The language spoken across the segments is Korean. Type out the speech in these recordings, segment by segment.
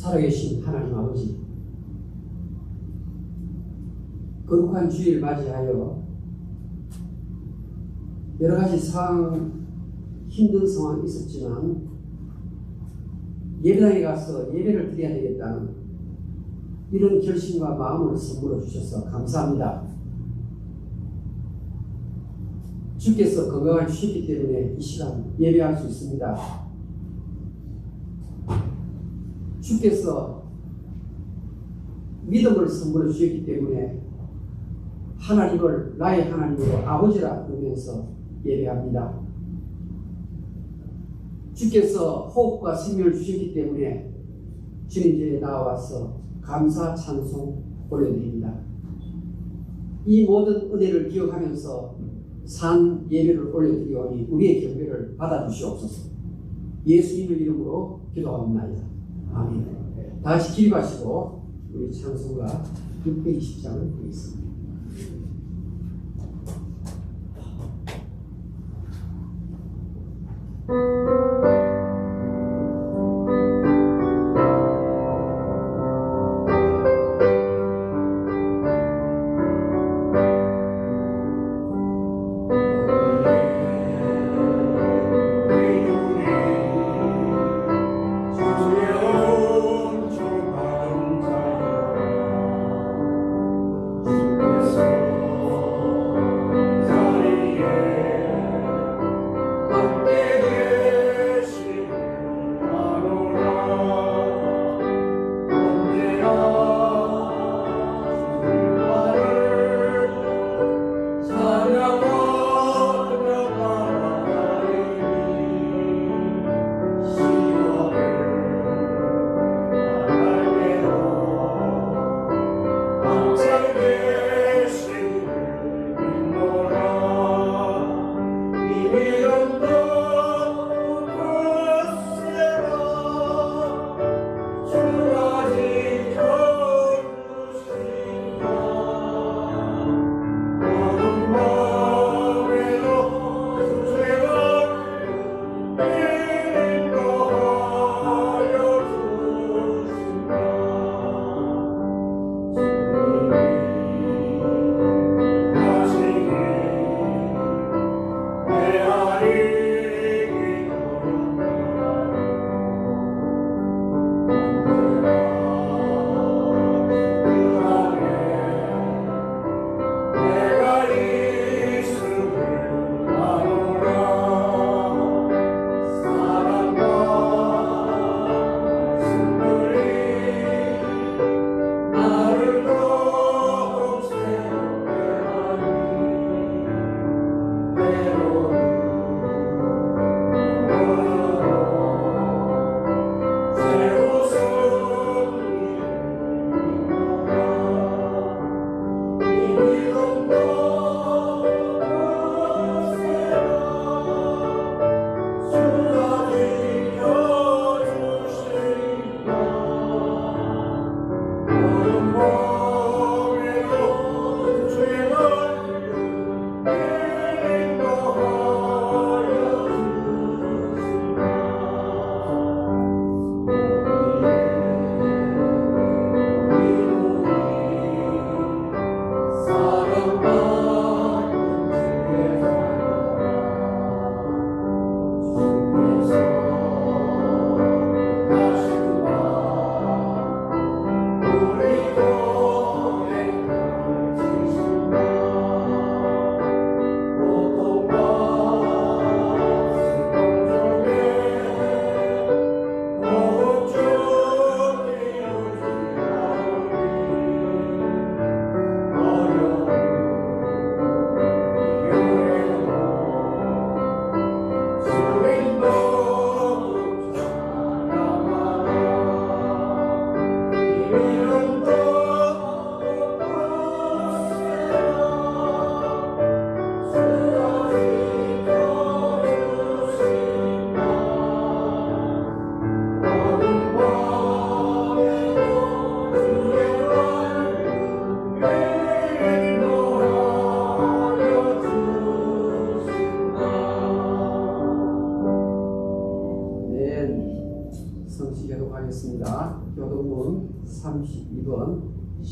살아계신 하나님 아버지, 거룩한 주일을 맞이하여 여러 가지 힘든 상황이 있었지만 예배당에 가서 예배를 드려야 되겠다는 이런 결심과 마음을 선물로 주셔서 감사합니다. 주께서 건강을 주셨기 때문에 이 시간 예배할 수 있습니다. 주께서 믿음을 선물해 주셨기 때문에 하나님을 나의 하나님으로 아버지라 부르면서 예배합니다. 주께서 호흡과 생명을 주셨기 때문에 주님 전에 나와서 감사 찬송 올려드립니다. 이 모든 은혜를 기억하면서 산 예배를 올려드리오니 우리의 경배를 받아주시옵소서. 예수님의 이름으로 기도합니다. 아멘. 다시 기립하시고 우리 찬송가 620장을 드리겠습니다.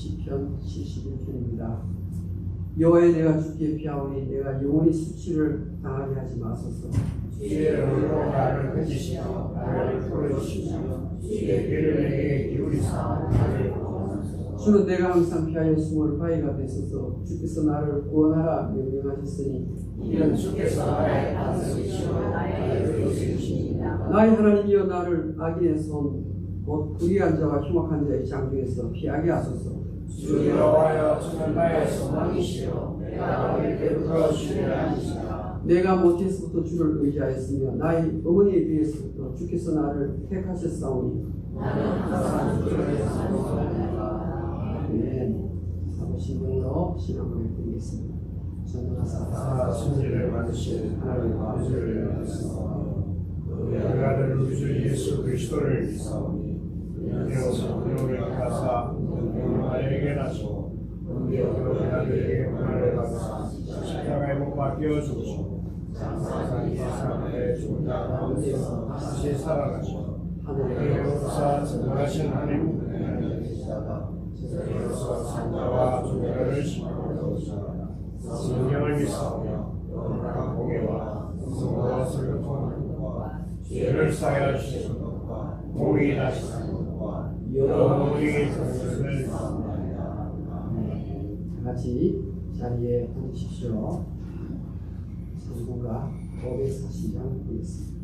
시편 71편입니다. 여호와여 내가 주께 피하오니 내가 영원히 수치를 당하게 하지 마소서. 주의 의로 나를 건지시며 나를 풀어주시며 주의 귀를 내게 기울이사 나를 구원하소서. 주는 내가 항상 피하여 숨을 바위가 되소서. 주께서 나를 구원하라 명령하셨으니 이는 주께서 나의 반석이시며 나의 요새이시니이다. 나의 하나님이여 나를 악인의 손 곧 불의한 자와 흉악한 자의 장중에서 피하게 하소서. 주 여호와여 주는 나의 소망이시여 내가 어릴 때부터 주를 아니시라. 내가 모태에서부터 주를 의지하였으며 나의 어머니에 비해서부터 주께서 나를 택하셨사오니 나는 항상 주를 사모합니다. 아멘. 사도신경으로 신앙 고백드리겠습니다. 전능하사 승리를 받으신 하나님과 주를 믿사오니 우리 아들 우주 예수 그리스도를 믿사오니 이어서 우리를 가사 우리에게 나서 우리 아들에게 고난을 받으사 십자가에 못 박혀 죽으시고 장사상 예수의 죽은 자 가운데서 다시 살아나시고 하늘에 오르사 전능하신 하나님 은혜를 계시다가 세상에서 산자와 죽음을 심판하시다가 성령을 믿사오며 영원한 공예와 성도와 슬픔과 죄를 사하여 주시는 것과 공의 나시는 것과 영원히 그것을 믿사옵나이다. 다 같이 자리에 앉으십시오. 성도가 540장 보겠습니다.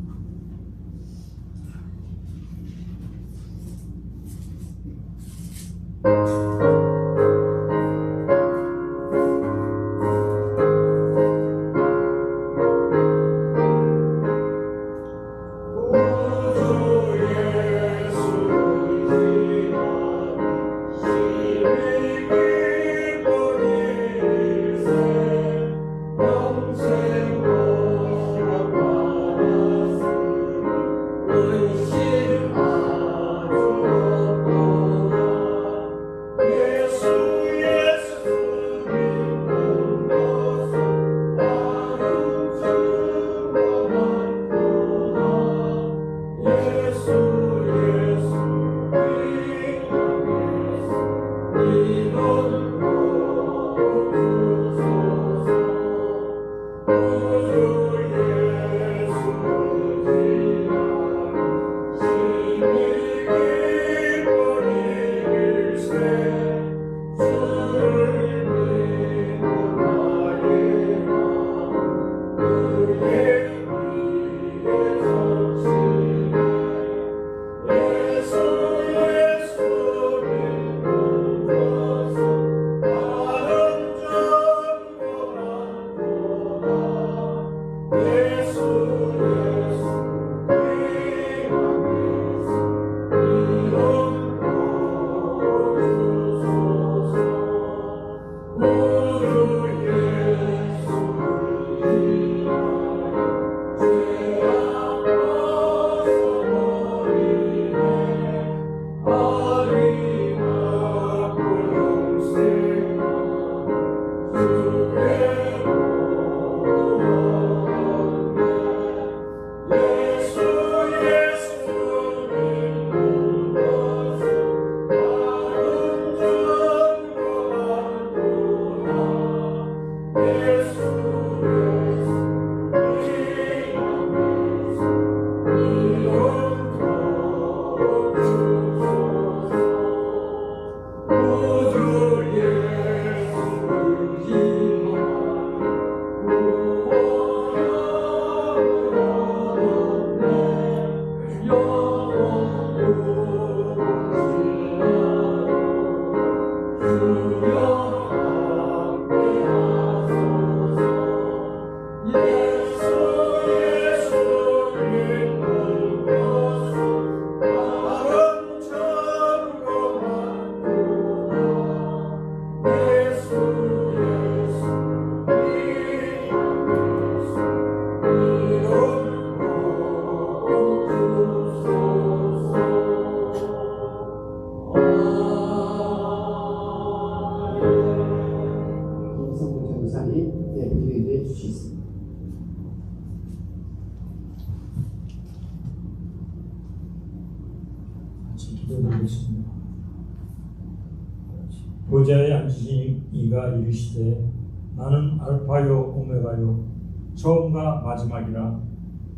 보좌에 앉으신 이가 이르시되 나는 알파요 오메가요 처음과 마지막이라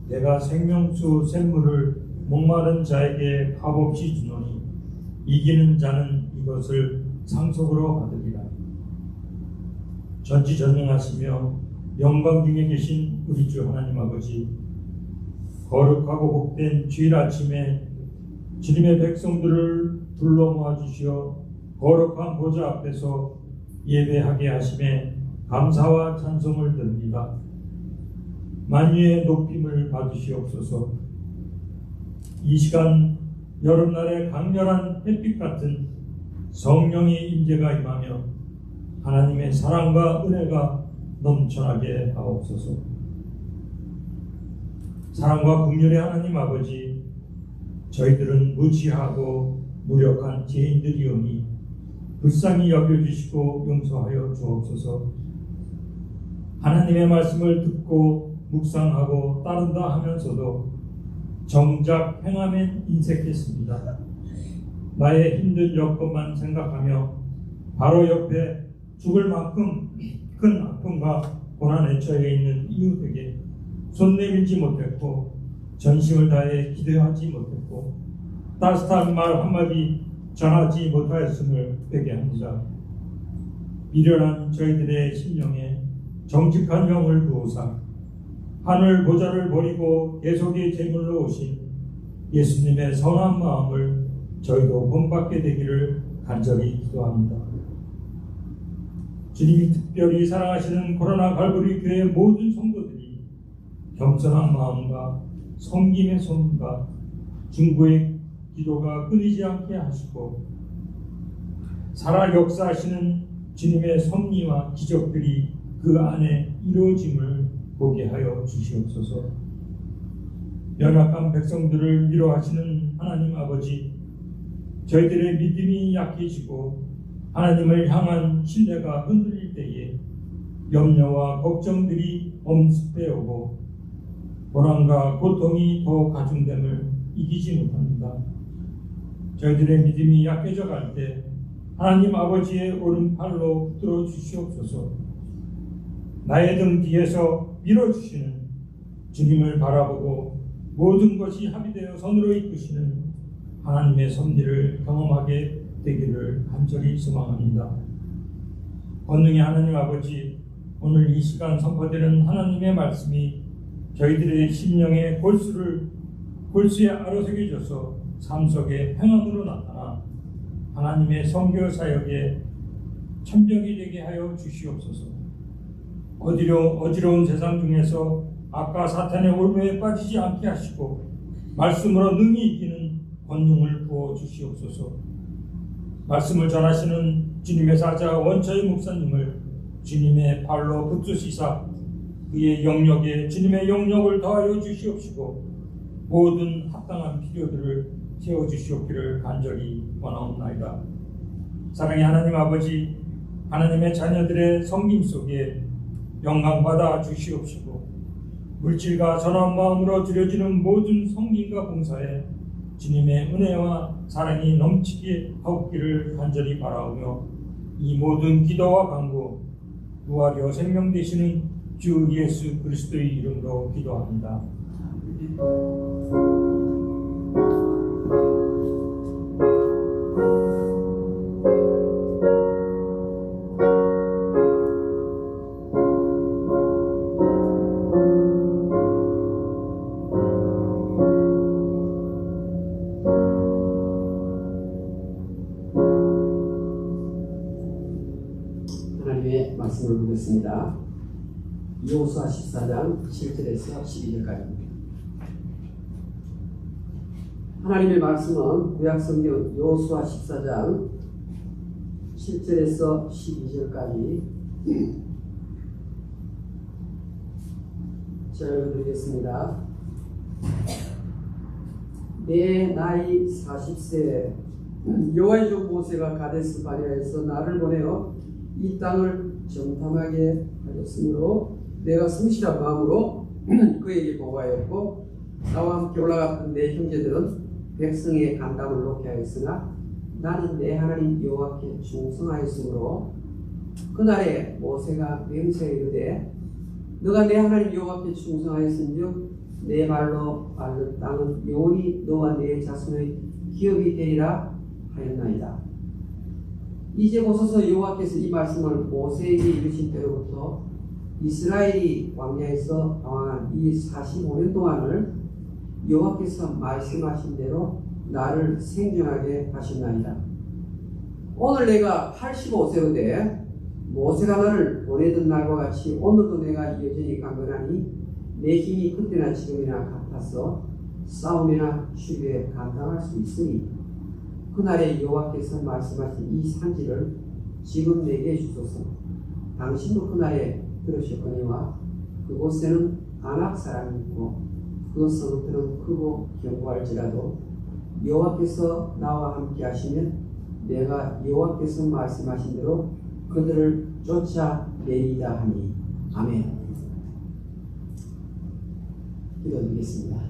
내가 생명수 샘물을 목마른 자에게 값없이 주노니 이기는 자는 이것을 상속으로 받으리라. 전지전능하시며 영광 중에 계신 우리 주 하나님 아버지, 거룩하고 복된 주일 아침에 주님의 백성들을 불러 모아주시어 거룩한 보좌 앞에서 예배하게 하심에 감사와 찬송을 드립니다. 만유의 높임을 받으시옵소서. 이 시간 여름날의 강렬한 햇빛 같은 성령의 임재가 임하며 하나님의 사랑과 은혜가 넘쳐나게 하옵소서. 사랑과 긍휼의 하나님 아버지, 저희들은 무지하고 무력한 죄인들이오니 불쌍히 여겨주시고 용서하여 주옵소서. 하나님의 말씀을 듣고 묵상하고 따른다 하면서도 정작 행함에 인색했습니다. 나의 힘든 여건만 생각하며 바로 옆에 죽을 만큼 큰 아픔과 고난에 처해 있는 이웃에게 손 내밀지 못했고 전심을 다해 기대하지 못했고 따뜻한 말 한마디 전하지 못하였음을 회개합니다. 미련한 저희들의 심령에 정직한 영을 부으사 하늘 보좌를 버리고 계속의 제물로 오신 예수님의 선한 마음을 저희도 본받게 되기를 간절히 기도합니다. 주님이 특별히 사랑하시는 코로나 갈보리 교회 모든 성도들이 겸손한 마음과 섬김의 손과 중보의 기도가 끊이지 않게 하시고 살아 역사하시는 주님의 섭리와 기적들이 그 안에 이루어짐을 보게 하여 주시옵소서. 연약한 백성들을 위로하시는 하나님 아버지, 저희들의 믿음이 약해지고 하나님을 향한 신뢰가 흔들릴 때에 염려와 걱정들이 엄습해 오고 고난과 고통이 더 가중됨을 이기지 못합니다. 저희들의 믿음이 약해져 갈 때 하나님 아버지의 오른팔로 붙들어 주시옵소서. 나의 등 뒤에서 밀어주시는 주님을 바라보고 모든 것이 합의되어 선으로 이끄시는 하나님의 섭리를 경험하게 되기를 간절히 소망합니다. 권능의 하나님 아버지, 오늘 이 시간 선포되는 하나님의 말씀이 저희들의 심령의 골수에 아로새겨져서 삶 속에 행함으로 나타나 하나님의 선교 사역에 천병이 되게 하여 주시옵소서. 어지러운 세상 중에서 악과 사탄의 올무에 빠지지 않게 하시고 말씀으로 능히 이기는 권능을 부어 주시옵소서. 말씀을 전하시는 주님의 사자 원처의 목사님을 주님의 발로 붙드시사 그의 영역에 주님의 영역을 더하여 주시옵시고 모든 합당한 필요들을 채워주시옵기를 간절히 원하옵나이다. 사랑의 하나님 아버지, 하나님의 자녀들의 섬김 속에 영광받아 주시옵시고 물질과 전한 마음으로 드려지는 모든 섬김과 봉사에 주님의 은혜와 사랑이 넘치게 하옵기를 간절히 바라오며 이 모든 기도와 간구 부활이요 생명 되시는 주 예수 그리스도의 이름으로 기도합니다. 하나님의 말씀을 보겠습니다. 여호수아 14장 7절에서 12절까지입니다. 하나님의 말씀은 구약성경 여호수아 14장 7절에서 12절까지 제가 읽어드리겠습니다. 내 나이 40세 여호와의 종 모세가 가데스 바네아에서 나를 보내어 이 땅을 정탐하게 하였으므로 내가 성실한 마음으로 그에게 보고하였고 나와 함께 올라갔던 내 형제들은 백성의 간담을 놓게 하였으나 나는 내 하나님 여호와께 충성하였으므로 그날에 모세가 맹세하여 이르되 너가 내 하나님 여호와께 충성하였은즉 내 발로 밟는 땅은 영원히 너와 내 자손의 기업이 되리라 하였나이다. 이제 보소서 여호와께서 이 말씀을 모세에게 이르신 때로부터 이스라엘이 광야에서 방황한 이 45년 동안을 여호와께서 말씀하신 대로 나를 생존하게 하셨나이다. 오늘 내가 85세로 돼 모세가 나를 보내던 날과 같이 오늘도 내가 여전히 강건하니 내 힘이 그때나 지금이나 같아서 싸움이나 추위에 감당할 수 있으니 그날에 여호와께서 말씀하신 이 산지를 지금 내게 주소서. 당신도 그날에 들으셨거니와 그곳에는 아낙 사람이 있고 그 성읍들은 크고 견고할지라도 여호와께서 나와 함께 하시면 내가 여호와께서 말씀하신 대로 그들을 쫓아내리다 하니. 아멘. 기도드리겠습니다.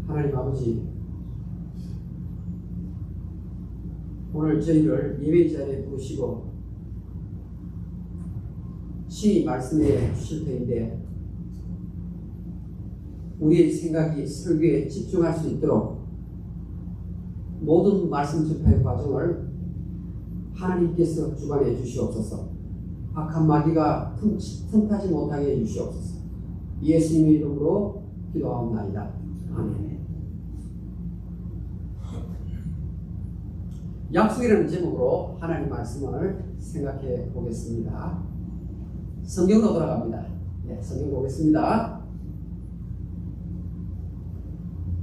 하나님 아버지, 오늘 저희를 예배 자리에 부르시고 신이 말씀해 주실 터인데 우리의 생각이 설교에 집중할 수 있도록 모든 말씀 전파의 과정을 하나님께서 주관해 주시옵소서. 악한 마귀가 틈타지 못하게 해 주시옵소서. 예수님의 이름으로 기도하옵나이다. 아멘. 약속이라는 제목으로 하나님 말씀을 생각해 보겠습니다. 성경으로 돌아갑니다. 네, 성경 보겠습니다.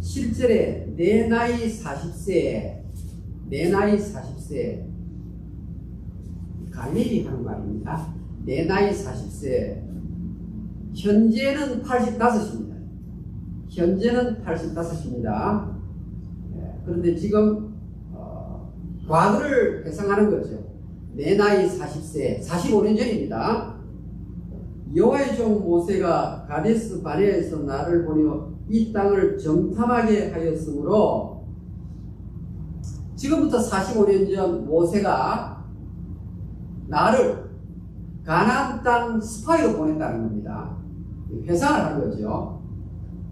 7절에 내 나이 40세, 내 나이 40세, 갈릴리 하는 말입니다. 내 나이 40세, 현재는 85입니다. 현재는 85입니다. 그런데 지금 과거를 회상하는 거죠. 내 나이 40세, 45년 전입니다. 여호와의 종 모세가 가데스 바네아에서 나를 보내어 이 땅을 정탐하게 하였으므로 지금부터 45년 전 모세가 나를 가나안 땅 스파이로 보냈다는 겁니다. 회상을 하는 거죠.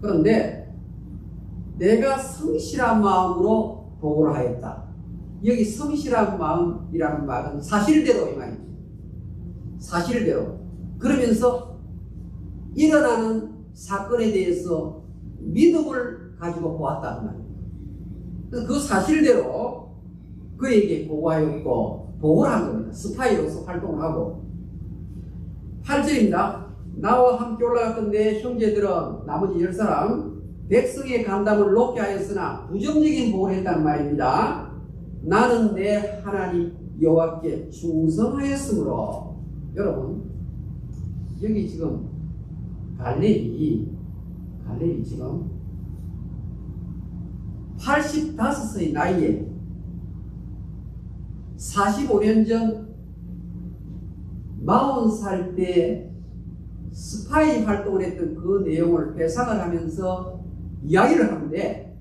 그런데 내가 성실한 마음으로 보고를 하였다. 여기 성실한 마음이라는 말은 사실대로 이 말이죠. 사실대로. 그러면서 일어나는 사건에 대해서 믿음을 가지고 보았다는 말입니다. 그래서 그 사실대로 그에게 보고하였고 보고를 한 겁니다. 스파이로서 활동을 하고. 8절입니다. 나와 함께 올라갔던 내 형제들은 나머지 10사람 백성의 간담을 높게 하였으나 부정적인 보고를 했다는 말입니다. 나는 내 하나님 여호와께 충성하였으므로. 여러분 여기 지금 갈렙이 지금 85세의 나이에 45년 전 40살 때 스파이 활동을 했던 그 내용을 회상을 하면서 이야기를 하는데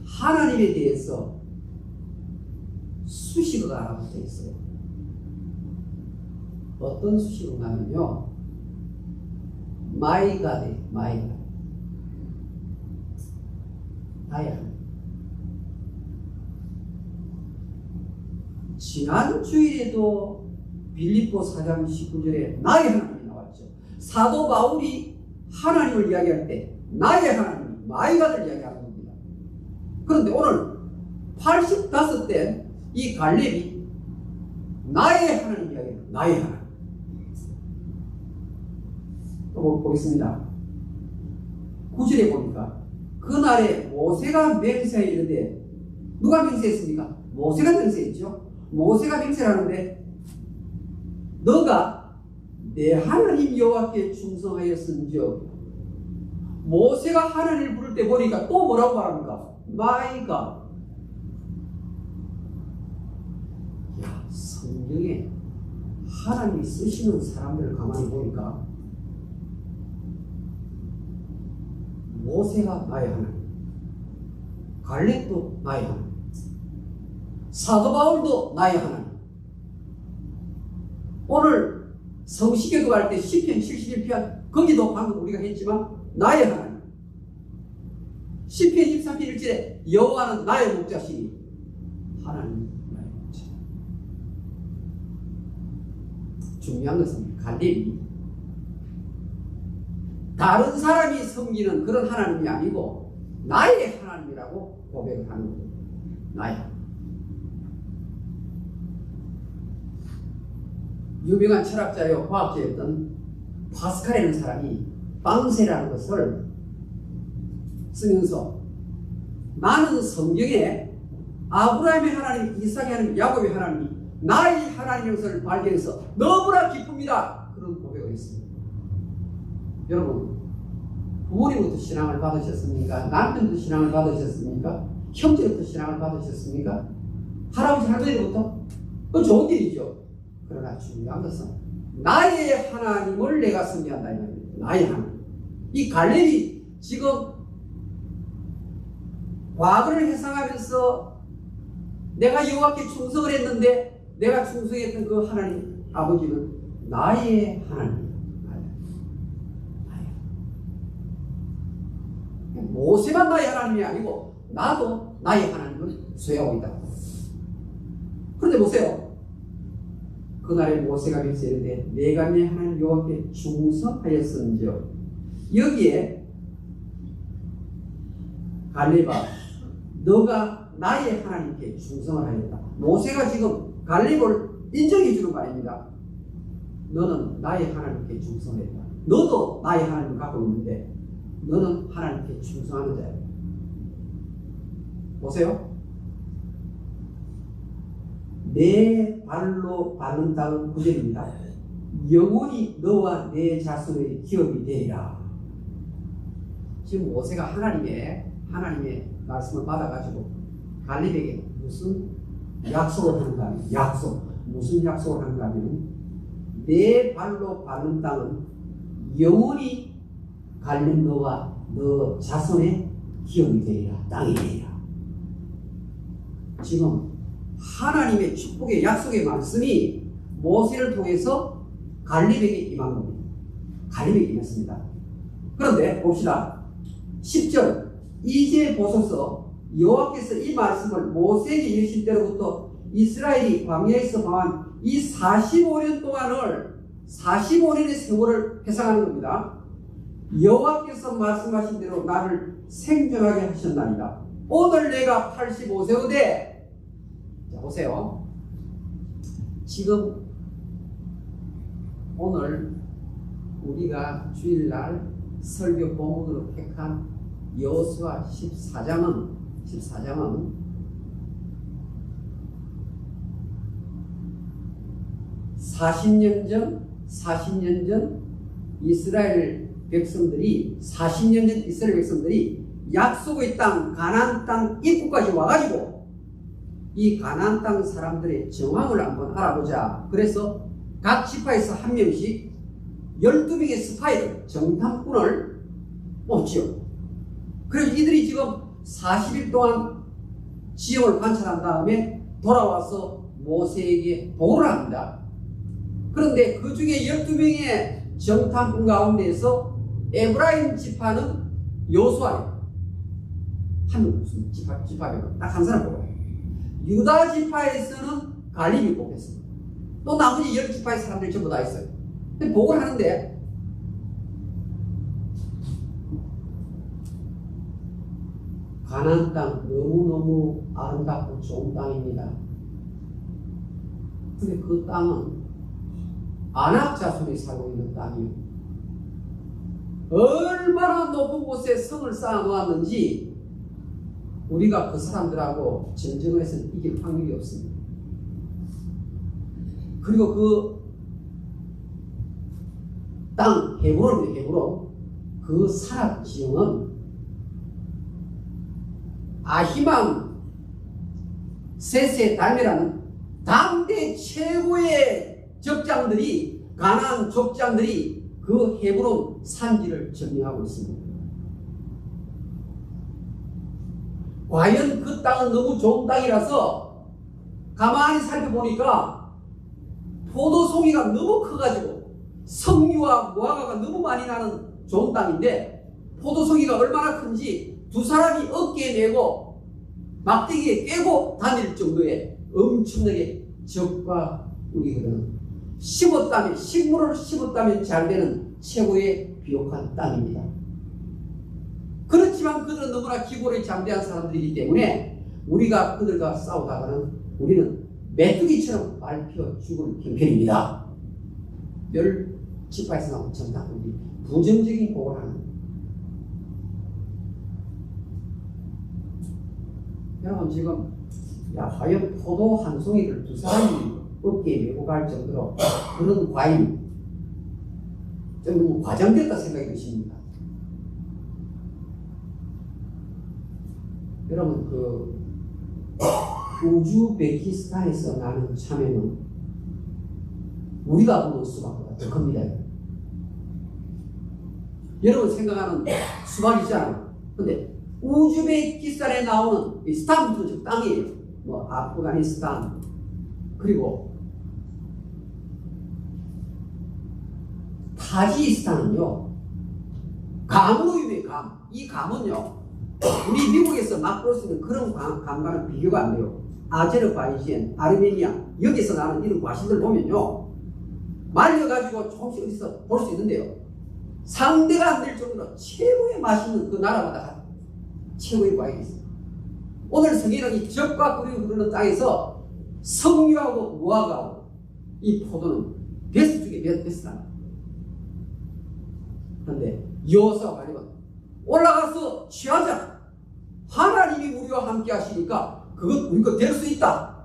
하나님에 대해서 수식어가 하나 붙어 있어요. 어떤 수식어냐면요, My God, My God. 나의 하나님. 지난 주일에도 빌립보 4장 19절에 나의 하나님이 나왔죠. 사도 바울이 하나님을 이야기할 때 나의 하나님, My God을 이야기하는 겁니다. 그런데 오늘 85대 이 갈렙이 나의 하나님 이야기해요. 나의 하나님. 또 보겠습니다. 9절에 보니까 그날에 모세가 맹세하여 이르되, 누가 맹세했습니까? 모세가 맹세했죠. 모세가 맹세를 하는데 너가 내 하나님 여호와께 충성하였은즉, 모세가 하나님을 부를 때 보니까 또 뭐라고 말합니까? My God. 야, 성경에 하나님이 쓰시는 사람들을 가만히 보니까 모세가 나의 하나님, 갈렙도 나의 하나님, 사도 바울도 나의 하나님. 오늘 성시교도 갈 때 시편 71편 거기도 방금 우리가 했지만 나의 하나님. 시편 23편 1절에 여호와는 나의 목자시니 하나님 나의 목자. 중요한 것은 갈렙이 다른 사람이 섬기는 그런 하나님이 아니고 나의 하나님이라고 고백을 하는 거예요. 나의 하나님. 유명한 철학자요 과학자였던 파스칼이라는 사람이 빵세라는 것을 쓰면서 나는 성경에 아브라함의 하나님, 이삭의 하나님, 야곱의 하나님이 나의 하나님의 것을 발견해서 너무나 기쁩니다. 그런 고백을 했습니다. 여러분, 부모님부터 신앙을 받으셨습니까? 남편부터 신앙을 받으셨습니까? 형제부터 신앙을 받으셨습니까? 할아버지 할머니부터? 그건 좋은 일이죠. 그러나 중요한 것은 나의 하나님을 내가 섬겨한다. 나의 하나님. 이 갈렙이 지금 과거를 회상하면서 내가 여호와께 충성을 했는데 내가 충성했던 그 하나님 아버지는 나의 하나님. 모세만 나의 하나님이 아니고 나도 나의 하나님을 소유하고 있다. 그런데 보세요. 그날에 모세가 맹세하되 내가 내 하나님 여호와께 충성하였은즉, 여기에 갈렙아 너가 나의 하나님께 충성을 하였다. 모세가 지금 갈렙을 인정해 주는 말입니다. 너는 나의 하나님께 충성했다. 너도 나의 하나님을 갖고 있는데 너는 하나님께 충성하는 자야. 보세요. 내 발로 밟는 땅은 구절입니다. 영원히 너와 내 자손의 기업이 되리라. 지금 모세가 하나님의 말씀을 받아가지고 갈렙에게 무슨 약속을 하는가 하면, 무슨 약속을 하는가 하면 내 발로 밟는 땅은 영원히 갈렙 너와 너 자손의 기업이 되리라. 땅이 되리라. 지금 하나님의 축복의 약속의 말씀이 모세를 통해서 갈렙에게 임한 겁니다. 갈렙에게 임했습니다. 그런데 봅시다. 10절 이제 보소서 여호와께서 이 말씀을 모세에게 이르실 때로부터 이스라엘이 광야에서 방한 이 45년 동안을 45년의 세월을 회상하는 겁니다. 여호와께서 말씀하신 대로 나를 생존하게 하셨나이다. 오늘 내가 85세인데 자 보세요. 지금 오늘 우리가 주일날 설교 본문으로 택한 여호수아 14장은 40년 전 이스라엘 백성들이 40년 전 이스라엘 백성들이 약속의 땅 가나안 땅 입구까지 와가지고 이 가나안 땅 사람들의 정황을 한번 알아보자. 그래서 각 지파에서 한 명씩 12명의 스파이를 정탐꾼을 뽑지요. 그래서 이들이 지금 40일 동안 지형을 관찰한 다음에 돌아와서 모세에게 보고를 합니다. 그런데 그 중에 12명의 정탐꾼 가운데에서 에브라임 지파는 여호수아예요. 한 명 무슨 지파별로 딱 한 사람 뽑아요. 유다 지파에서는 갈렙이 뽑혔습니다. 또 나머지 10지파의 사람들이 전부 다 있어요. 근데 보고를 하는데 가나안 땅 너무너무 아름답고 좋은 땅입니다. 근데 그 땅은 아낙 자손이 살고 있는 땅이에요. 얼마나 높은 곳에 성을 쌓아 놓았는지 우리가 그 사람들하고 전쟁을 해서 이길 확률이 없습니다. 그리고 그 땅 헤브론 그 산악 지형은 아히만 세세 달메라는 당대 최고의 적장들이 가나안 족장들이 그 헤브론 산지를 점령하고 있습니다. 과연 그 땅은 너무 좋은 땅이라서 가만히 살펴보니까 포도송이가 너무 커가지고 석류와 무화과가 너무 많이 나는 좋은 땅인데 포도송이가 얼마나 큰지 두 사람이 어깨에 메고 막대기에 깨고 다닐 정도의 엄청나게 적과 우리거든. 심었다면, 식물을 심었다면 잘 되는 최고의 비옥한 땅입니다. 그렇지만 그들은 너무나 기골에 잠대한 사람들이기 때문에 우리가 그들과 싸우다가는 우리는 메뚜기처럼 밟혀 죽을 형편입니다. 열 지파에서 나온 정답은 부정적인 복을 하는. 여러분 지금 과연 포도 한 송이를 두 사람이 어깨에 메고 갈 정도로 그런 과잉 좀 과장됐다 생각이 드십니까? 여러분 그 우즈베키스탄에서 나는 참외는 우리가 보는 수박보다 더 큽니다. 여러분 생각하는 수박이잖아요. 근데 우즈베키스탄에 나오는 이 스탄부터 땅이에요. 뭐 아프가니스탄 그리고 타지키스탄은요 감으로 유명해요. 감. 이 감은요 우리 미국에서 막 볼 수 있는 그런 감과는 비교가 안 돼요. 아제르바이잔, 아르메니아 여기서 나는 이런 과실들 보면요 말려가지고 조금씩 어디서 볼 수 있는데요 상대가 안 될 정도로 최고의 맛있는 그 나라마다 최고의 과일이 있어요. 오늘 성경은 이 적과 꿀이 흐르는 땅에서 석류하고 무화과하고 이 포도는 베스트 중에 베스트다. 그런데 여호수아가 말하면 올라가서 취하자. 하나님이 우리와 함께 하시니까 그것 우리 거 될 수 있다.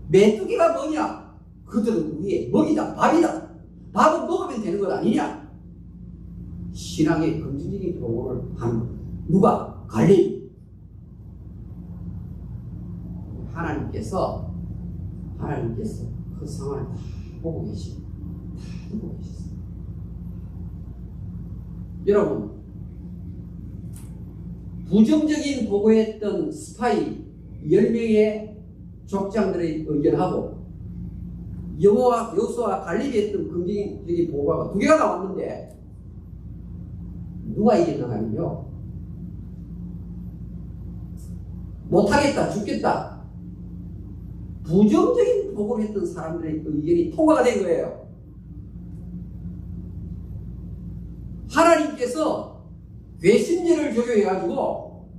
메뚜기가 뭐냐? 그들은 우리의 먹이다, 밥이다. 밥은 먹으면 되는 것 아니냐? 신앙의 긍정적인 도구를 하는 누가? 갈렙. 하나님께서 그 상황을 다 보고 계십니다. 다 보고 계셨습니다. 여러분 부정적인 보고했던 스파이 10명의 족장들의 의견하고 여호수아와 갈렙이 했던 긍정적인 보고가 두 개가 나왔는데 누가 이겼나요? 못하겠다, 죽겠다. 부정적인 보고를 했던 사람들의 의견이 통과가 된 거예요. 하나님께서 괘씸죄를 적용해가지고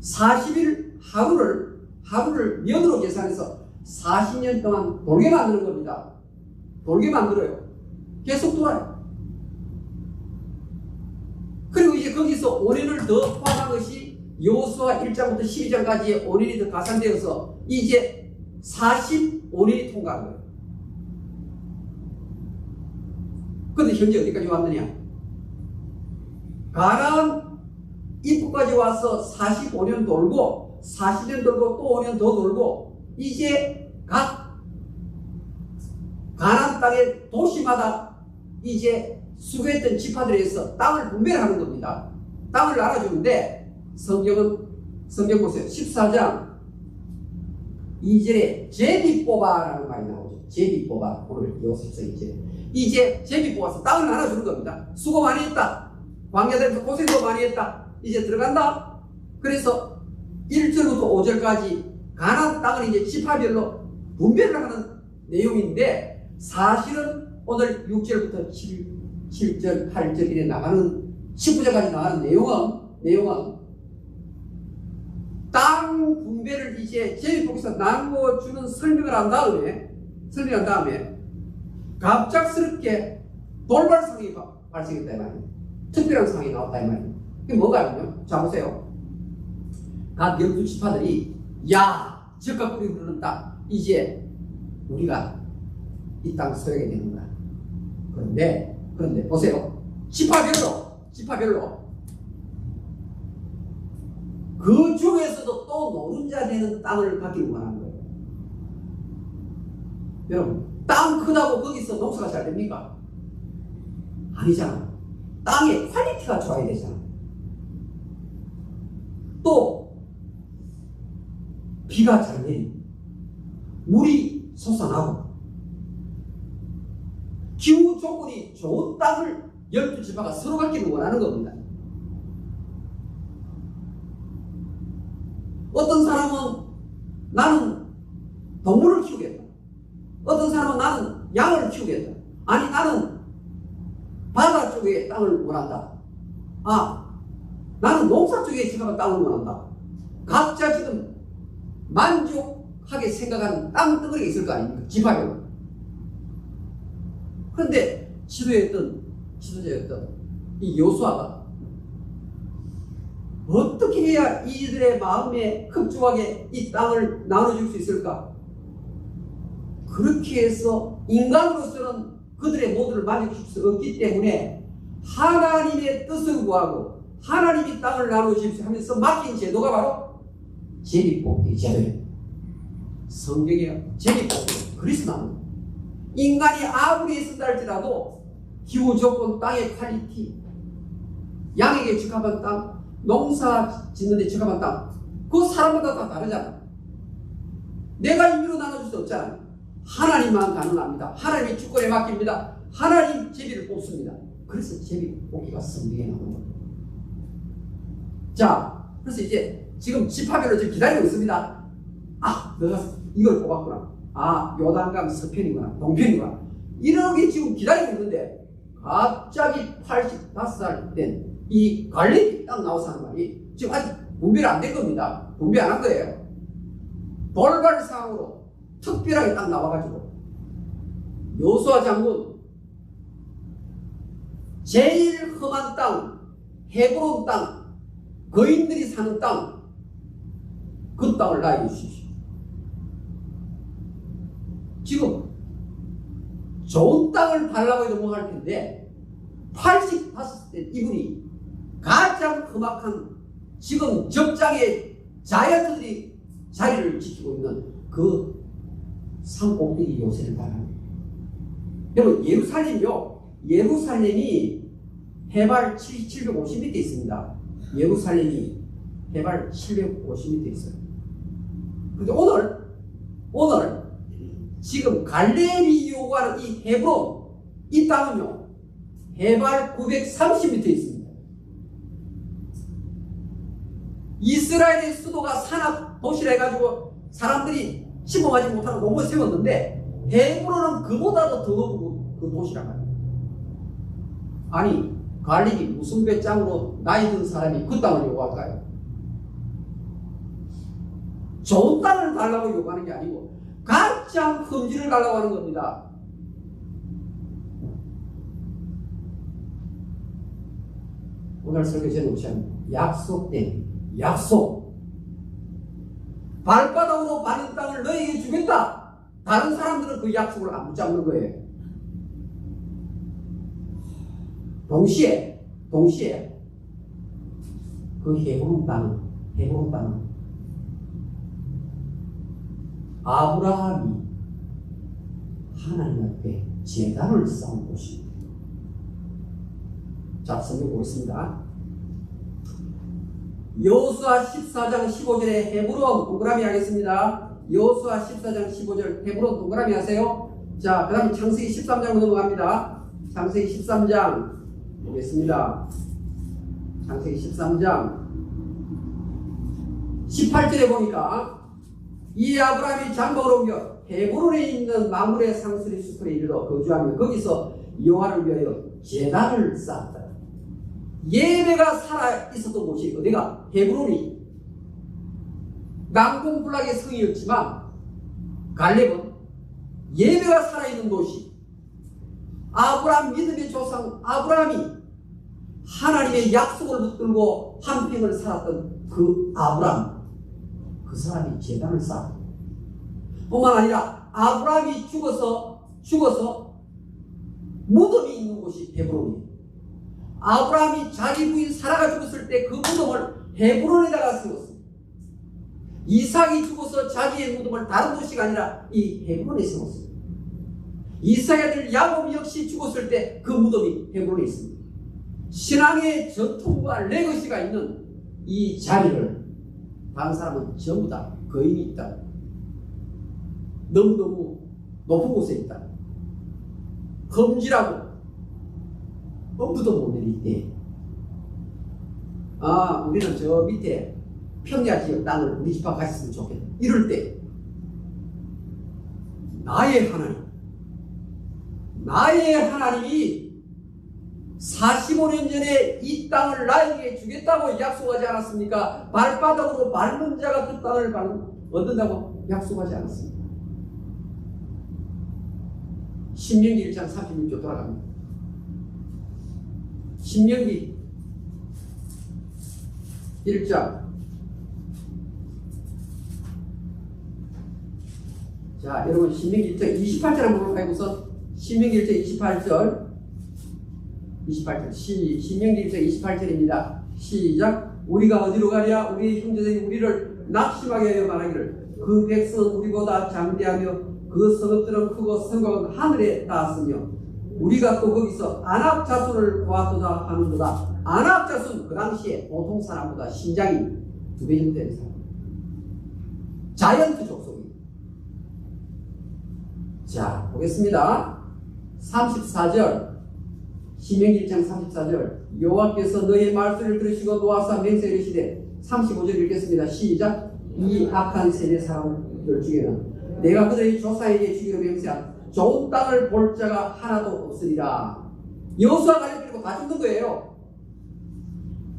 40일 하루를 년으로 계산해서 40년 동안 돌게 만드는 겁니다. 돌게 만들어요. 계속 돌아요. 그리고 이제 거기서 5년을 더 포함한 것이 여호수아 1장부터 12장까지의 5년이 더 가산되어서 이제 45년이 통과한 거예요. 그런데 현재 어디까지 왔느냐? 가나안 입구까지 와서 45년 돌고 40년 돌고 또 5년 더 돌고 이제 각 가나안 땅의 도시마다 이제 수고했던 지파들에서 땅을 분배하는 겁니다. 땅을 나눠주는데 성경 보세요. 14장 2절에 제비 뽑아라는 말이 나오죠. 제비 뽑아. 오늘 여호수아서 이제 제비 뽑아서 땅을 나눠주는 겁니다. 수고 많이 했다. 광야에서 고생도 많이 했다. 이제 들어간다. 그래서 1절부터 5절까지 가나안 땅을 이제 지파별로 분배를 하는 내용인데 사실은 오늘 6절부터 7절, 8절 이래 나가는 19절까지 나가는 내용은 땅 분배를 이제 제비복에서 나누어주는 설명을 한 다음에 갑작스럽게 돌발 상황이 발생했다 이 말이에요. 특별한 상황이 나왔다 이 말이에요. 그게 뭐가요? 자 보세요. 각 12지파들이 야 적과 꿀이 흐르는 땅 이제 우리가 이 땅 소유하게 되는 거야. 그런데 보세요. 지파별로 그 중에서도 또 노른자 되는 땅을 갖기를 원하는 거예요. 여러분 땅 크다고 거기서 농사가 잘 됩니까? 아니잖아. 땅의 퀄리티가 좋아야 되잖아. 또 비가 잘 내리고 물이 솟아나고 기후 조건이 좋은 땅을 12지파가 서로 갖기를 원하는 겁니다. 어떤 사람은 나는 동물을 키우겠다. 어떤 사람은 나는 양을 키우겠다. 아니 나는 바다 쪽의 땅을 원한다. 나는 농사 쪽에 지금 땅을 원한다. 각자 지금 만족하게 생각하는 땅덩어리가 있을 거 아닙니까? 지파별로. 그런데 지도자였던 이 여호수아가 어떻게 해야 이들의 마음에 흡족하게 이 땅을 나눠줄 수 있을까? 그렇게 해서 인간으로서는 그들의 모두를 만족시킬 수 없기 때문에 하나님의 뜻을 구하고 하나님이 땅을 나눠주십시오 하면서 맡긴 제도가 바로 제비뽑기 제도예요. 성경에 제비뽑기 그리스도 나옵니다. 인간이 아무리 애쓴다 할지라도 기후 조건, 땅의 퀄리티, 양에게 적합한 땅, 농사 짓는데 적합한 땅, 그 사람마다 다 다르잖아. 내가 임의로 나눠줄 수 없잖아. 하나님만 가능합니다. 하나님이 주권에 맡깁니다. 하나님 제비를 뽑습니다. 그래서 제비 뽑기가 성경에 나오는 거예요. 자, 그래서 이제 지금 지파별로 지금 기다리고 있습니다. 너가 이걸 뽑았구나. 요단강 서편이구나. 동편이구나. 이렇게 지금 기다리고 있는데 갑자기 85살 된 이 갈렙이 딱 나와서 하는 말이 지금 아직 분배가 안 된 겁니다. 분배 안 한 거예요. 돌발상으로 특별하게 딱 나와가지고 여호수아 장군 제일 험한 땅, 헤브론 땅, 거인들이 사는 땅, 그 땅을 나에게 주십시오. 지금 좋은 땅을 달라고 해도 뭐 할 텐데 85세 이분이 가장 험악한 지금 적장의 자이언트들이 자리를 지키고 있는 그 산 꼭대기 요새를 바랍니다. 여러분 예루살렘이 해발 750m 있습니다. 예루살렘이 해발 750m 있어요. 그런데 오늘 지금 갈렙이 요구하는 이 헤브론 이 땅은요 해발 930m 있습니다. 이스라엘의 수도가 산악 도시라 해가지고 사람들이 침범하지 못하는 로봇을 세웠는데 헤브론은 그보다도 더 높은 그 도시란 말이에요. 아니 갈렙이 무슨 배짱으로 나이 든 사람이 그 땅을 요구할까요? 좋은 땅을 달라고 요구하는 게 아니고 가장 흠질을 달라고 하는 겁니다. 오늘 설교제 놓으시면 약속된 약속. 발바닥으로 바른 땅을 너에게 주겠다. 다른 사람들은 그 약속을 안 붙잡는 거예요. 동시에 그 헤브론 땅은 아브라함이 하나님 앞에 제단을 쌓은 곳입니다. 자, 성경 보겠습니다. 여호수아 14장 15절에 헤브론 동그라미 하겠습니다. 여호수아 14장 15절 헤브론 동그라미 하세요. 자, 그 다음에 창세기 13장으로 넘어갑니다. 창세기 13장 보겠습니다. 창세기 13장 18절에 보니까 이 아브라함이 장막으로 옮겨 헤브론에 있는 마므레 상수리 숲에 이르러 거주하며 거기서 여호와를 위하여 제단을 쌓았다. 예배가 살아 있었던 곳이 어디가? 헤브론이 난공불락의 성이었지만 갈렙은 예배가 살아있는 도시, 아브라함 믿음의 조상 아브라함이 하나님의 약속을 붙들고 한평을 살았던 그 아브라함, 그 사람이 제단을 쌓았다. 뿐만 아니라 아브라함이 죽어서 무덤이 있는 곳이 헤브론이에요. 아브라함이 자기 부인 사라가 죽었을 때 그 무덤을 헤브론에다가 세웠습니다. 이삭이 죽어서 자기의 무덤을 다른 도시가 아니라 이 헤브론에 세웠습니다. 이삭의 아들 야곱 역시 죽었을 때 그 무덤이 헤브론에 있습니다. 신앙의 전통과 레거시가 있는 이 자리를 다른 사람은 전부 다 거인이 있다. 너무너무 높은 곳에 있다. 험지라고 엄두도 못 내릴 때, 아, 우리는 저 밑에 평야 지역 땅을 우리 집하고 같이 쓰면 좋겠다. 이럴 때 나의 하나님이 45년 전에 이 땅을 나에게 주겠다고 약속하지 않았습니까? 발바닥으로 밟는 자가 그 땅을 얻는다고 약속하지 않았습니까? 신명기 1장 36절 돌아갑니다. 신명기 1장. 자, 여러분 신명기 1장 28절 한번 볼까요? 우선 신명기 1장 28절. 신명기 1장 28절입니다. 시작. 우리가 어디로 가랴? 우리의 형제들이 우리를 낙심하게 하여 말하기를 그 백성 우리보다 장대하며 그 성읍들은 크고 성곽은 하늘에 닿았으며 우리가 또 거기서 아낙 자손을 보았도다 하는도다. 아낙 자손 그 당시에 보통 사람보다 신장이 2배 정도 되는 사람. 자이언트 족속입니다. 자, 보겠습니다. 34절. 신명기 1장 34절. 여호와께서 너의 말소리를 들으시고 노아사 맹세를 이르시되 35절 읽겠습니다. 시작. 이 악한 세대 사람들 중에는 내가 그들의 조상에게 주기로 맹세한 좋은 땅을 볼 자가 하나도 없으리라. 여호수아 갈렙 그리고 다 죽는 거예요.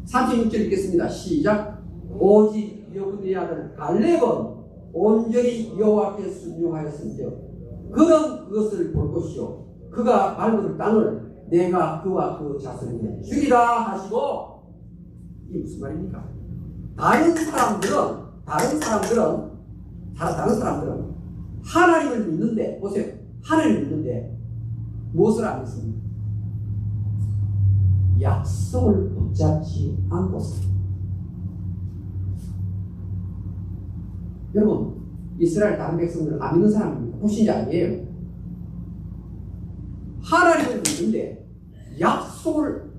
36절 읽겠습니다. 시작. 오직 여분의 아들 갈렙은 온전히 여호와께 순종하였은즉 그는 그것을 볼 것이요 그가 밟은 땅을 내가 그와 그 자손에게 주리라 하시고. 이게 무슨 말입니까? 다른 사람들은 하나님을 믿는데, 보세요. 하나님을 믿는데 무엇을 안 했습니까? 약속을 붙잡지 않고서. 여러분, 이스라엘 다른 백성들은 안 믿는 사람입니다. 불신자 아니에요. 하나님을 믿는데 약속을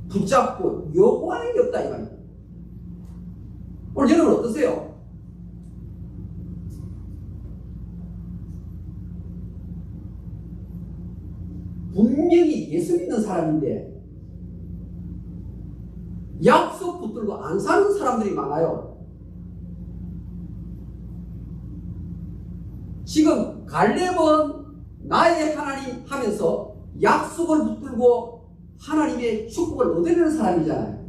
붙잡고 요구하는 게 없다 이 말입니다. 오늘 여러분 어떠세요? 분명히 예수 믿는 사람인데 약속 붙들고 안 사는 사람들이 많아요. 지금 갈렙은 나의 하나님 하면서 약속을 붙들고 하나님의 축복을 얻어내는 사람이잖아요.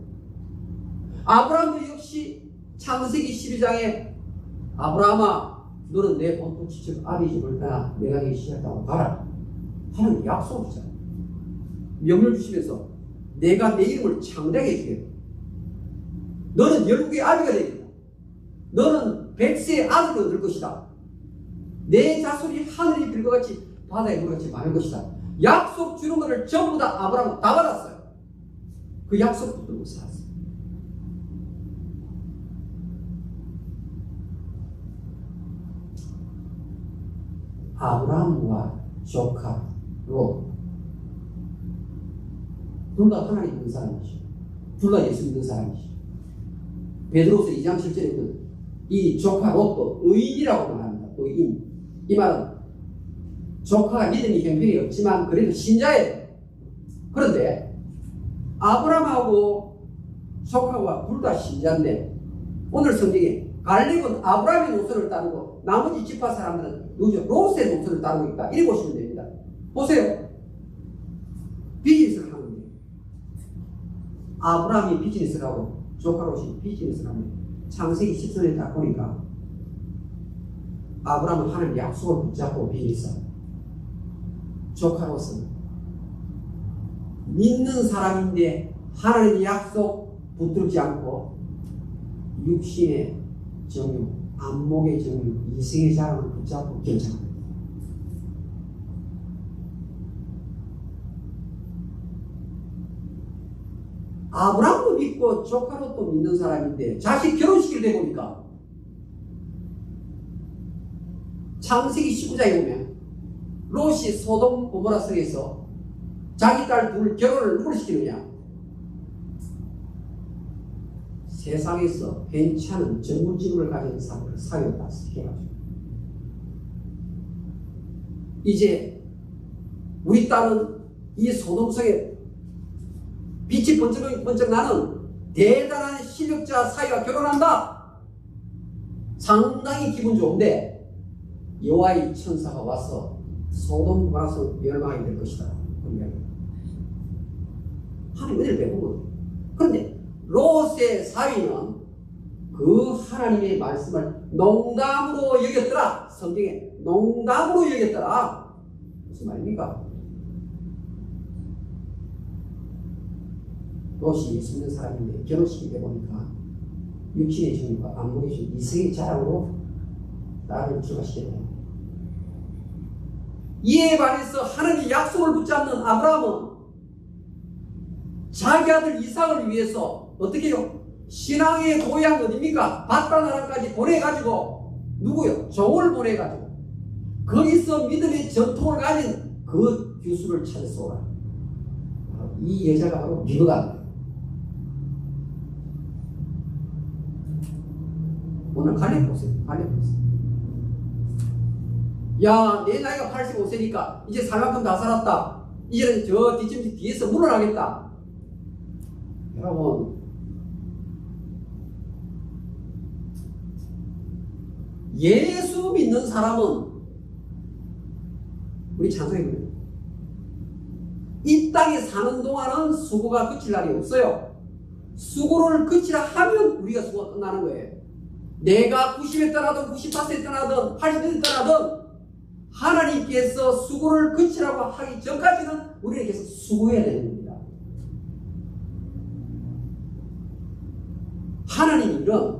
아브라함도 역시 창세기 12장에 아브라함아 너는 내 본토 지척 아비 집을 떠나 내가 계시했다고 가라. 하나님 약속을 주잖아요. 명령을 주시면서 내가 내 이름을 창대하게 해주겠다. 너는 열국의 아비가 되겠다. 너는 백세의 아들을 얻을 것이다. 내 자손이 하늘의 별과 같이 바다의 물같이 많을 것이다. 약속 주는 것을 전부 다 아브라함은 다 받았어요. 그 약속 붙들고 살았어요. 아브라함과 조카 롯 둘 다 하나님 믿는 사람이시죠. 둘 다 예수 믿는 사람이시죠. 베드로서 2장 7절에 이 조카 롯도 의인이라고 말합니다. 의인. 이 말은 조카가 믿음이 형편이 없지만 그래도 신자예요. 그런데 아브라함하고 조카가 둘 다 신자인데 오늘 성경에 갈렙은 아브라함의 노선을 따르고 나머지 지파 사람들은 롯의 노선을 따르고 있다. 이렇게 보시면 됩니다. 보세요. 비즈니스를 하는 거예요. 아브라함이 비즈니스를 하고 조카 롯이 비즈니스를 하면 창세기 10선에 딱 보니까 아브라함은 하나님 약속을 붙잡고 비즈니스하고 조카 롯은 믿는 사람인데 하나님의 약속 붙들지 않고 육신의 정욕, 안목의 정욕, 이생의 자랑을 붙잡고 결정합니다. 아브라함도 믿고 조카 롯도 믿는 사람인데 자식 결혼시키를 대보니까 창세기 19장에 보면 롯이 소돔 고모라 성에서 자기 딸 둘 결혼을 누굴 시키느냐? 세상에서 괜찮은 전문직을 가진 사회였다 해가지고 이제 우리 딸은 이 소동성에 빛이 번쩍번쩍 나는 대단한 실력자 사위와 결혼한다. 상당히 기분 좋은데 여호와의 천사가 와서 소돔 가서 멸망하게 될 것이다. 하나님 은혜를 베푼 거예요. 그런데 롯의 사위는 그 하나님의 말씀을 농담으로 여겼더라. 성경에 농담으로 여겼더라. 무슨 말입니까? 롯이 예수 믿는 사람인데 결혼식이 되보니까 육신의 정욕과 안목의 정욕, 이성의 자랑으로 나를 들어가시게. 이에 반해서 하나님의 약속을 붙잡는 아브라함은 자기 아들 이삭을 위해서 어떻게 해요? 신앙의 고향 어디입니까? 바다나라까지 보내가지고 누구요? 종을 보내가지고 거기서 믿음의 전통을 가진 그 규수를 찾아서 오라. 이 여자가 바로 리브가. 오늘 갈렙 보세요. 갈렙 보세요. 야, 내 나이가 85세니까 이제 살 만큼 다 살았다. 이제는 저 뒷짐지 뒤에서 물러나겠다. 여러분, 예수 믿는 사람은 우리 찬송해 보세요. 이 땅에 사는 동안은 수고가 그칠 날이 없어요. 수고를 그치라 하면 우리가 수고가 끝나는 거예요. 내가 90에 떠나든 98세에 떠나든 80세에 떠나든 하나님께서 수고를 그치라고 하기 전까지는 우리는 계속 수고해야 되는 겁니다. 하나님 일은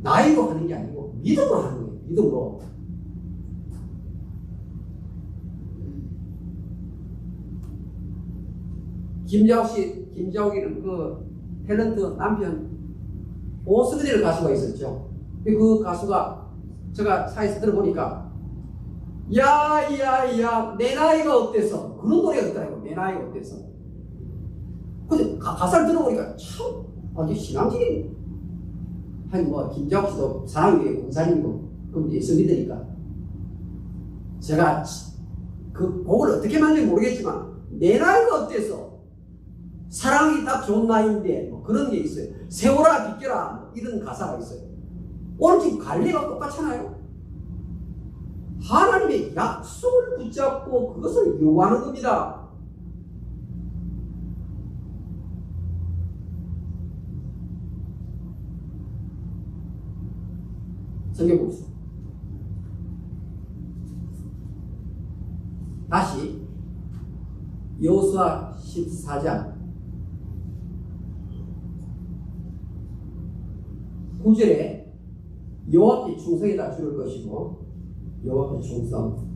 나이로 하는 게 아니고 믿음으로 하는 거예요. 믿음으로. 김자옥이는 그 탤런트 남편 오스그레이라는 가수가 있었죠. 그 가수가 제가 사에서 들어보니까 야야야 내 나이가 어때서 그런 노래가 있더라고요. 내 나이가 어때서. 근데 가사를 들어보니까 참 아주 신앙적인. 아니 뭐 김자옥 씨도 사랑이 권사님이고 그럼 예수 믿으니까 제가 그 곡을 어떻게 만든지 모르겠지만 내 나이가 어때서 사랑이 딱 좋은 나이인데 뭐 그런 게 있어요. 세월아 비껴라 뭐 이런 가사가 있어요. 오늘 지금 갈래가 똑같잖아요. 하나님의 약속을 붙잡고 그것을 요구하는 겁니다. 성경 봅시다. 다시 여호수아 14장 9절에 여호와께 충성에다 줄을 것이고 여호와께 충성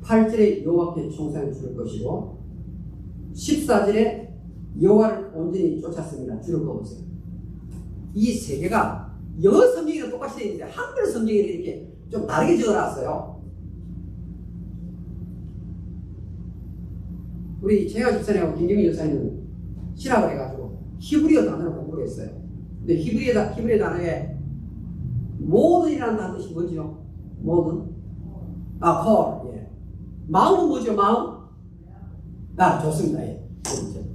8절에 여호와께 충성에 줄을 것이고 14절에 여호와를 온전히 쫓았습니다. 줄을 그어보세요. 이 세 개가 영어 성경이랑 똑같이 되어 있는데 한글 성경에 이렇게 좀 다르게 적어놨어요. 우리 최하 집사님하고 김경희 여사님은 신학을 해가지고 히브리어 단어를 공부를 했어요. 근데 히브리어 단어에 모든이라는 단어 뜻이 뭐죠? 모든? 콜. 예. 마음은 뭐죠? 마음? 좋습니다. 예.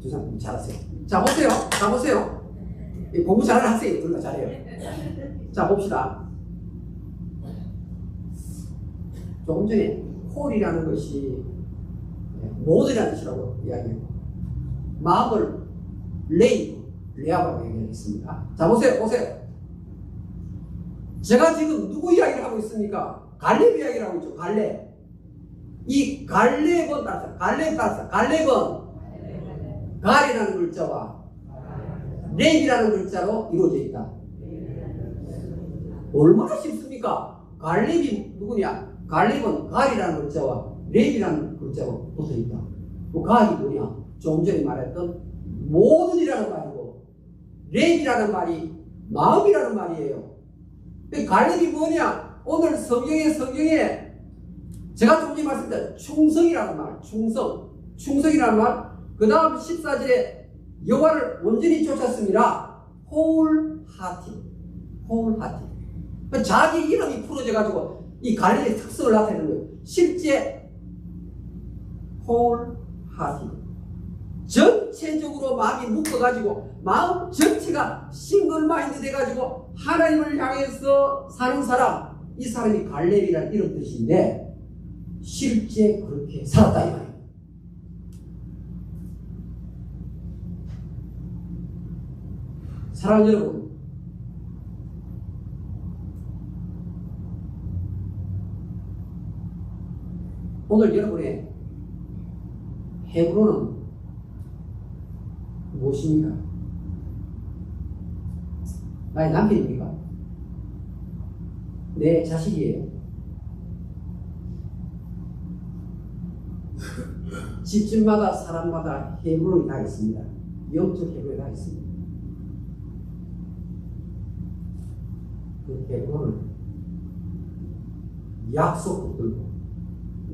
조상님 잘하세요. 자, 보세요. 공부 잘하는 학생이 둘 다 잘해요. 자, 봅시다. 조금 전에 콜이라는 것이 모든이라는 뜻이라고 이야기해요. 마음을 레아라고 얘기하겠습니다. 자, 보세요. 제가 지금 누구 이야기를 하고 있습니까? 갈렙 이야기를 하고 있죠. 갈렙. 이 갈렙은 갈이라는 글자와 렙이라는 글자로 이루어져 있다. 얼마나 쉽습니까? 갈렙이 누구냐? 갈렙은 갈이라는 글자와 렙이라는 글자로 붙어 있다. 그 갈이 뭐냐? 좀 전에 말했던 모든이라는 말이고 렙이라는 말이 마음이라는 말이에요. 갈렙이 뭐냐? 오늘 성경에 제가 좀 전에 말씀드린 충성이라는 말, 충성이라는 말. 그 다음 14절에 여호와를 온전히 쫓았습니다. wholehearted. 자기 이름이 풀어져 가지고 이 갈릴리의 특성을 나타내는 거예요. 실제 wholehearted. 전체적으로 마음이 묶어 가지고 마음 전체가 싱글마인드 돼 가지고 하나님을 향해서 사는 사람, 이 사람이 갈렙이라는 이런 뜻인데 실제 그렇게 살았다 이 말이에요. 사랑하는 여러분, 오늘 여러분의 헤브론은 무엇입니까? 나의 남편입니까? 내 자식이에요? 집집마다 사람마다 헤브론이 다 있습니다. 영적 헤브론이 다 있습니다. 그 헤브론을 약속 붙들고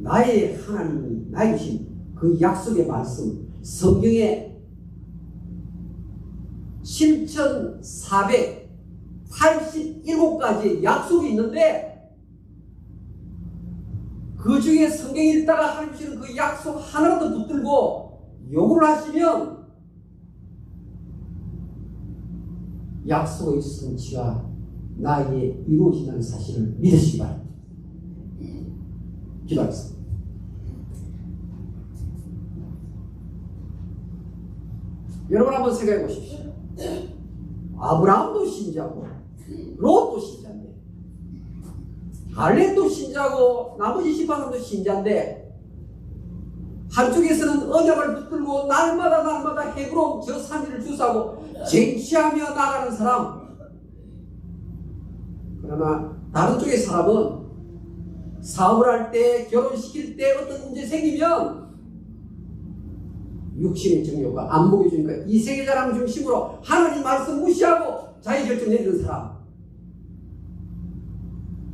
나의 하나님이 나의 주신 그 약속의 말씀, 성경에 7,487가지의 약속이 있는데 그 중에 성경에 읽다가 하나님 주시는 그 약속 하나라도 붙들고 요구를 하시면 약속의 성취가 나에게 이루어진다는 사실을 믿으시기 바랍니다. 기도하겠습니다. 여러분 한번 생각해 보십시오. 아브라함도 신자고 롯도 신자인데 갈렙도 신자고 나머지 18사람도 신자인데 한쪽에서는 언약을 붙들고 날마다 헤브론 저 산지를 주사하고 쟁취하며 나가는 사람, 그러나 다른 쪽의 사람은 사업을 할 때, 결혼시킬 때 어떤 문제 생기면 육신의 정욕과 안목이 주니까 이 세계자랑 중심으로 하나님 말씀 무시하고 자기 결정 내리는 사람,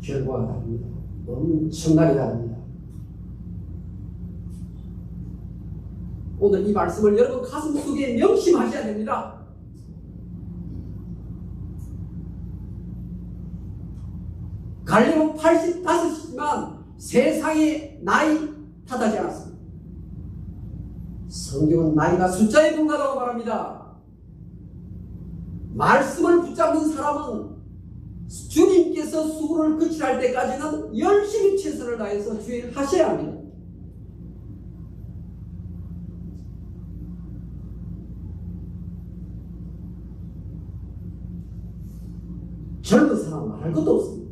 결과가 다릅니다. 엄청나게 다릅니다. 오늘 이 말씀을 여러분 가슴 속에 명심하셔야 됩니다. 갈렙은 85이지만 세상에 나이 탓하지 않았습니다. 성경은 나이가 숫자에 불과하다고 말합니다. 말씀을 붙잡는 사람은 주님께서 수고를 그칠할 때까지는 열심히 최선을 다해서 주의를 하셔야 합니다. 젊은 사람은 할 것도 없습니다.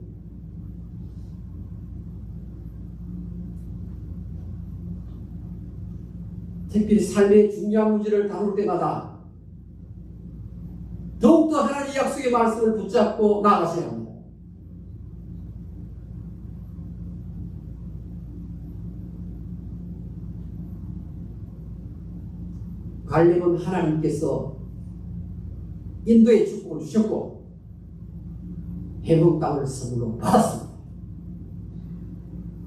특별히 삶의 중요한 문제를 다룰 때마다 더욱더 하나님의 약속의 말씀을 붙잡고 나아가셔야 합니다. 갈렙은 하나님께서 인도의 축복을 주셨고 헤브론 땅을 선물로 받았습니다.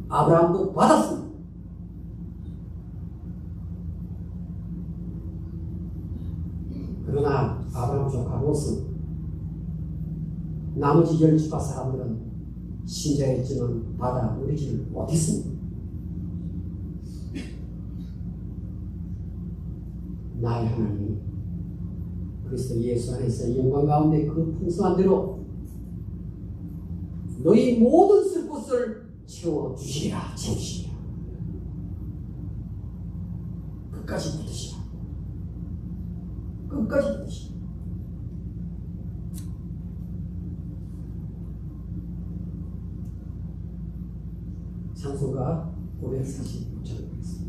아브라함도 받았습니다. 그러나 아브라함 조카 롯은 나머지 10지파 사람들은 신자였지만 받아들이지를 못했습니다. 나의 하나님이 그리스도 예수 안에서 영광 가운데 그 풍성한 대로 너희 모든 쓸 곳을 채워주시리라. 채우시리라. 끝까지 붙으시라. 끝까지 붙으시라. 찬송가 546장 있습니다.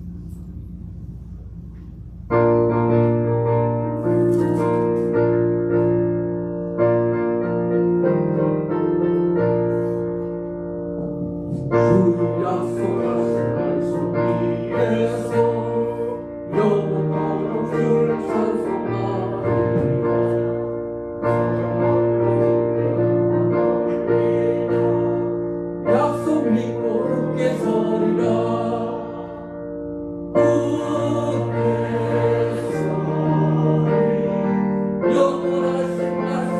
영원하신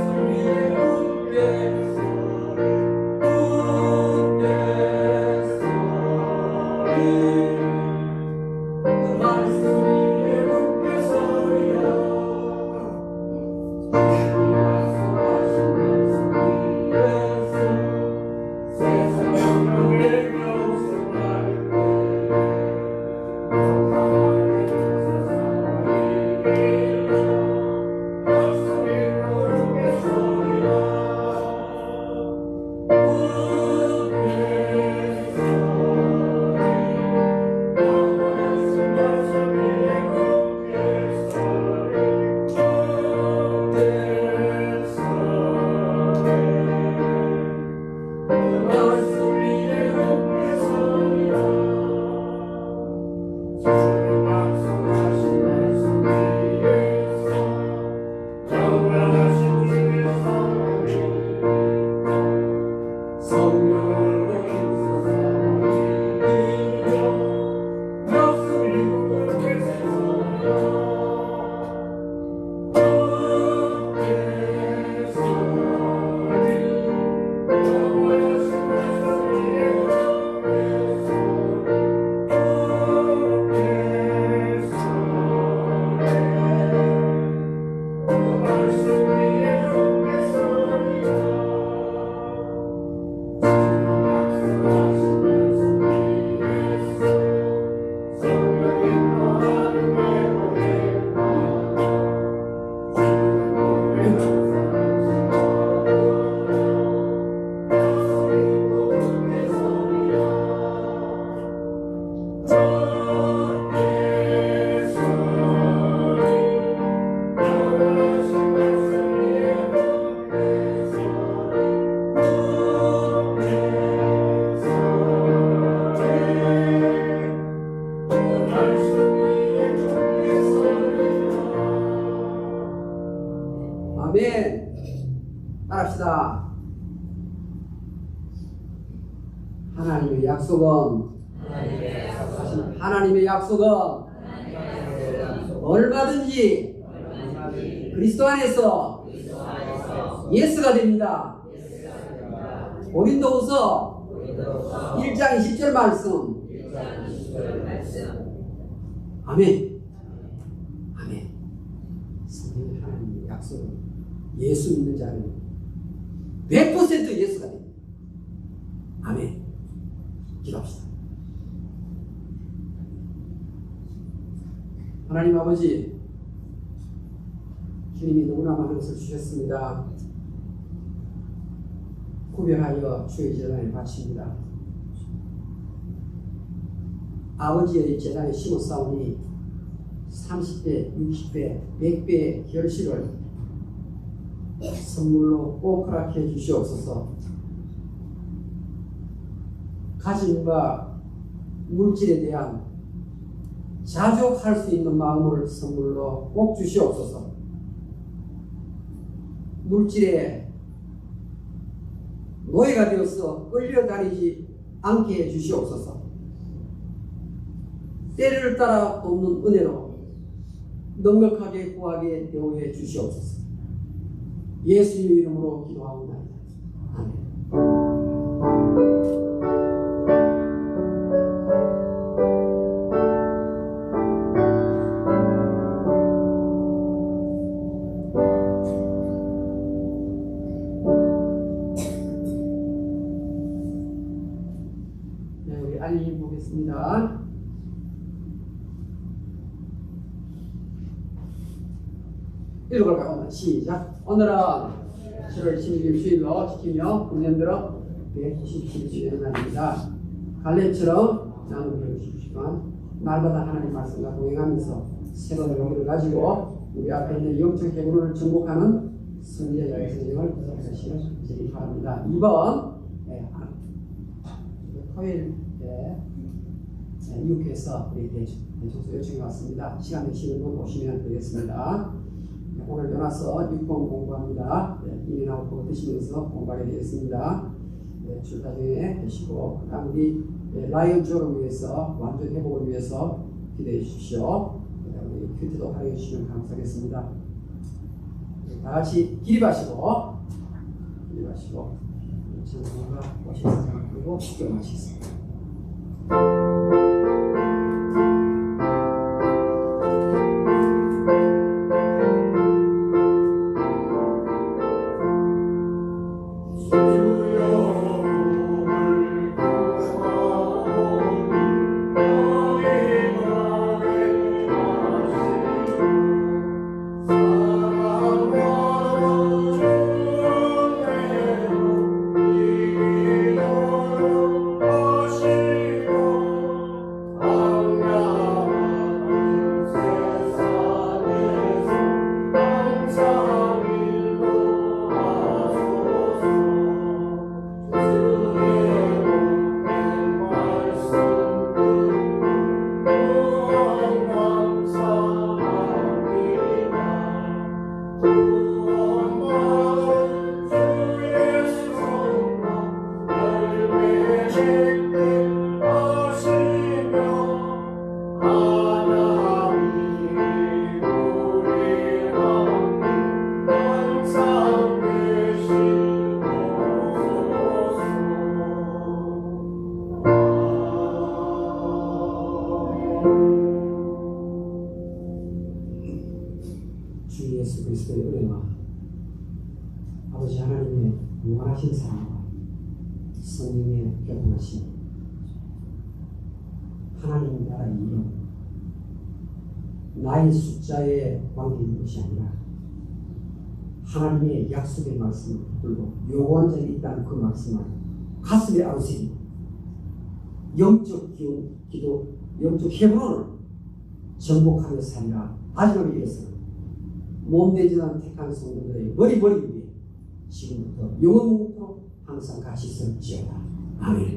아멘. 따라합시다. 하나님의 약속은 얼마든지 그리스도 안에서 예스가 됩니다. 고린도후서 1장 20절 말씀. 아멘. 아멘. 성령 하나님의 약속은 예수 믿는 자는 100% 예수가 됩니다. 아멘. 기도합시다. 하나님 아버지, 주님이 너무나 많은 것을 주셨습니다. 구별하여 주의 재단에 바칩니다. 아버지의 재단에 심었사오니 30배, 60배, 100배의 결실을 선물로 꼭 허락해 주시옵소서. 가짐과 물질에 대한 자족할 수 있는 마음을 선물로 꼭 주시옵소서. 물질에 노예가 되어서 끌려다니지 않게 해 주시옵소서. 때를 따라 돕는 은혜로 넉넉하게 구하게 대우해 주시옵소서. 예수님의 이름으로 기도하옵나이다. 아멘. 네, 우리 알림 보겠습니다. 읽어볼까요? 시작. 오늘은 7월 16일 주일로 지키며 금년들어 197주년의 날입니다. 갈렙처럼 나누기를 주시지만 날마다 하나님 말씀과 동행하면서 새로운 용기를 가지고 우리 앞에 있는 영적 해군을 정복하는 승리의 여행을 하시길 바랍니다. 2번 토요일 때 이웃교회에서 우리 대청소 요청이 왔습니다. 시간 되시는 분 오시면 되겠습니다. 오늘 전화서 6번 공부합니다. 이민하고 그거 드시면서 공부하게 되겠습니다. 출타중에 되시고, 그 다음 우리 라이언 조를 위해서, 완전 회복을 위해서 기도해 주십시오. 우리 큐티도 활용해 주시면 감사하겠습니다. 다 같이 기립하시고, 전화가 오셔서 생각하고 기도 마치겠습니다. Oh 주 예수 그리스도의 은혜와 아버지 하나님의 무한하신 사랑과 성령의 교통하심, 하나님 나라의 이름, 나의 숫자에 관계 있는 것이 아니라 하나님의 약속의 말씀을 붙들고 요구한 자에 있다는 그 말씀을 가슴에 아우새기고 영적 기도, 영적 헤브론을 정복하며 살리라. 마지막에 이어서 몸되지 않은 택한 성도들의 머리 위에 지금부터 영원토록 항상 가시설지어다. 아멘.